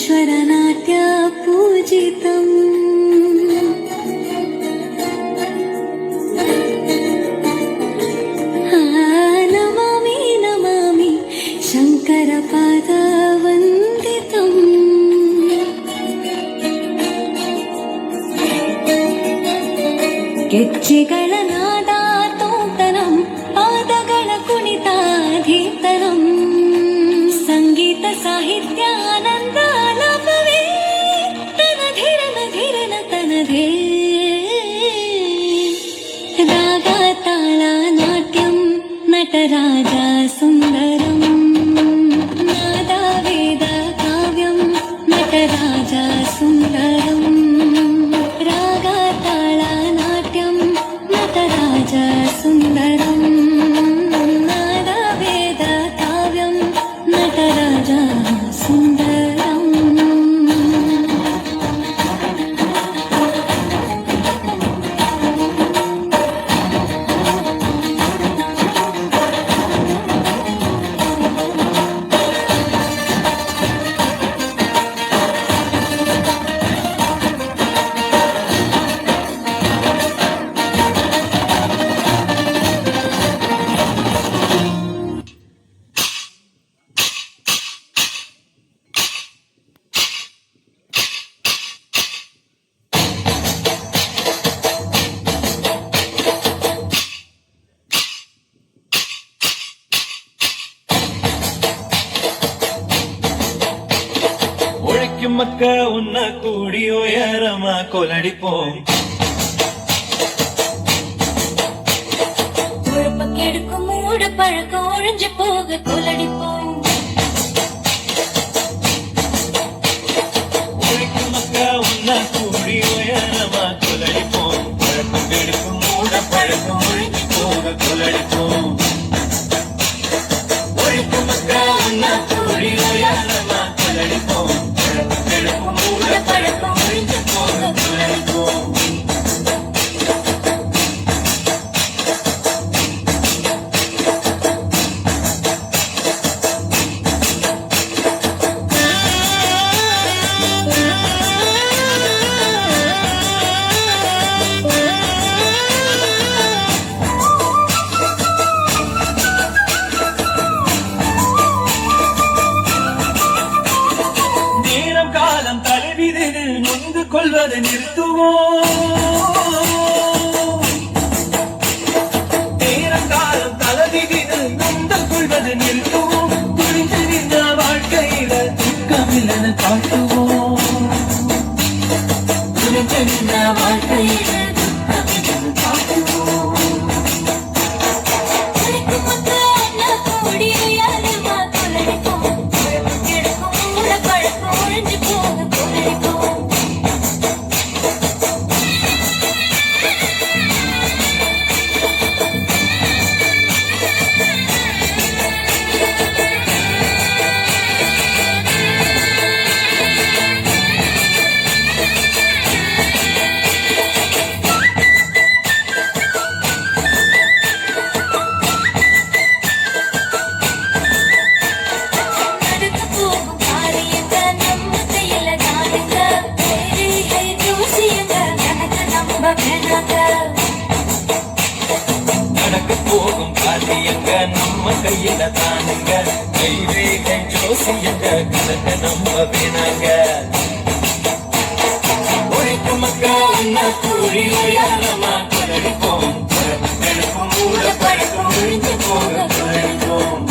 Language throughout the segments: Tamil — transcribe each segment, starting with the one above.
नाट्य पूजितम् नमामि नमामि शङ्करपादवन्दितम् ಗೆಜ್ಜೆಗಳ ನಾದ ತೋಂತನಂ ಪಾದಗಳ ಕುಣಿತಾಧೀತನಂ ಸಂಗೀತ ಸಾಹಿತ್ಯ ಆನಂದ ಲಾಭವೇ ತನಧಿರನ ಧಿರನ ತನಧೇ ರಾಗ ತಾಳ ನಾಟ್ಯಂ ನಟರಾಜ ಸುಂದರಂ ನಾದ ವೇದ ಕಾವ್ಯಂ ನಟರಾಜ ಸುಂದರಂ ರಾಗ ತಾಳ ನಾಟ್ಯಂ ನಟರಾಜ ಸುಂದರಂ ನಾದ ವೇದ ಕಾವ್ಯಂ ನಟರಾಜ ಸುಂದರಂ மக்க உன்ன கூடி உயரமா கொலடிப்போம் கெடுக்கும் மூடு பழக்கம் ஒழிஞ்சு போக கொலடிப்போம் மக்க உன்ன கூடி உயரமா கொலடிப்போம் பழக்கம் கெடுக்கும் மூட பழக்கம் ஒழிஞ்சு போக கொலடிப்போம் மக்க உன்ன கூடி உயரமா கொலடிப்போம் பழக்கம் ஒழிஞ்சு போக கொலடிப்போம் நொந்து கொள்வதை நிறுத்துவோம் நேரம் காலம் தலைவிதில் நொந்து கொள்வதை நிறுத்துவோம் புரிந்து நின்ற வாழ்க்கையில துக்கமில்லன காட்டுவோம் புரிந்து நின்ற வாழ்க்கையில துக்கமில்லன காட்டுவோம் நடக்க போகும் பாதியங்க நம்ம கையில தானுங்க கைரேகை ஜோசியங்க கணக்க நம்ப வேணாங்க உழைக்கும் மக்கள் கூடி உயரமா கொலடிப்போம் மூட பழக்கம் ஒழிஞ்சு போக கொலடிப்போம்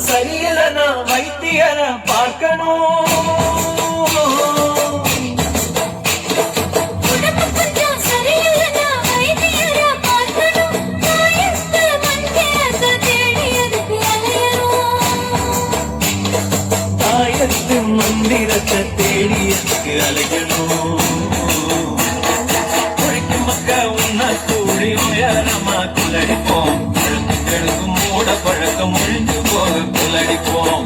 சரியில்லைனா வைத்தியரை பார்க்கணும் தாயத்து மந்திரத்தை தேடியதுக்கு அலையணும் உழைக்கும் மக்க உன்ன கூடி உயரமா கொலடிப்போம் மூட பழக்கம் ஒழிஞ்சு போக கொலடிப்போம்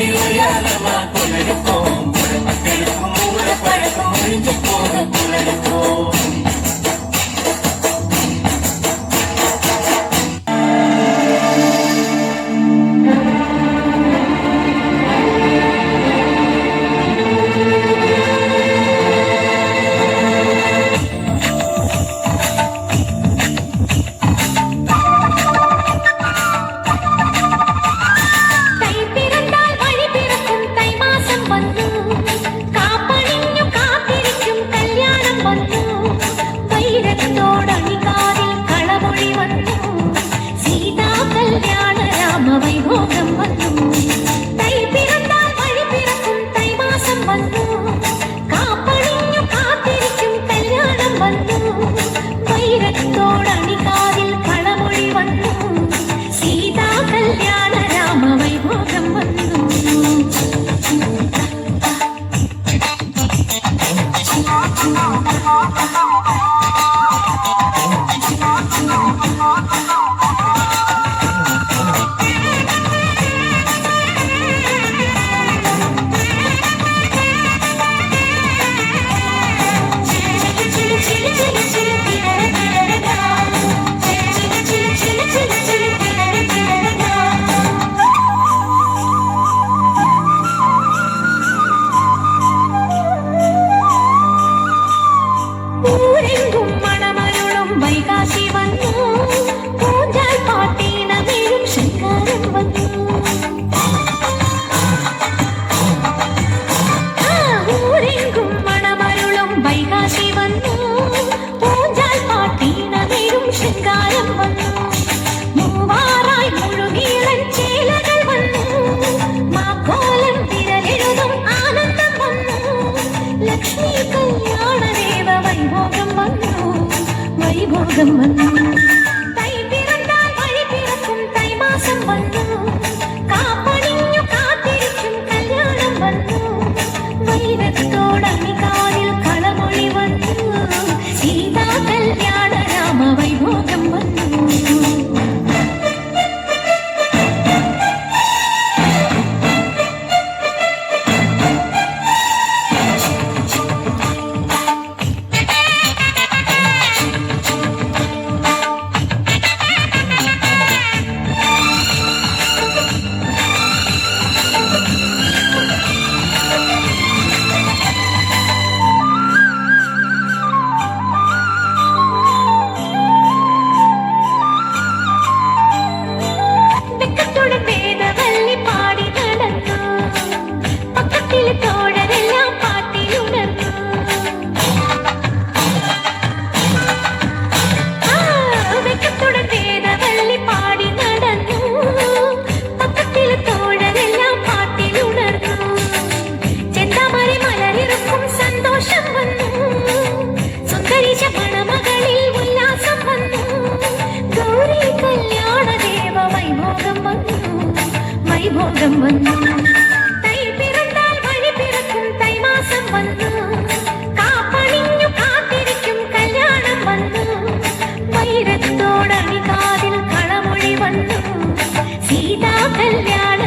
கூடி உயரமா கொள்ளடிப்போம் மக்களுக்கும் மூட பழக்கம் ஒழிஞ்சு போக கொள்ளடிப்போம் தை பிறந்தால் வழி பிறக்கும் தை மாசம் வந்து காப்பணிஞ்சு காத்திருக்கும் கல்யாணம் வந்து வைரத்தோட காதில் களமொழி வந்து சீதா கல்யாண ராம வைபோகம் வந்து வைபோகம் வந்து தை பிறந்தால் வழி பிறக்கும் தை மாசம் வந்து காப்பணிஞ்சு காத்திருக்கும் கல்யாணம் வந்து வைரத்தோட காதில் களமொழி வந்து சீதா கல்யாணம்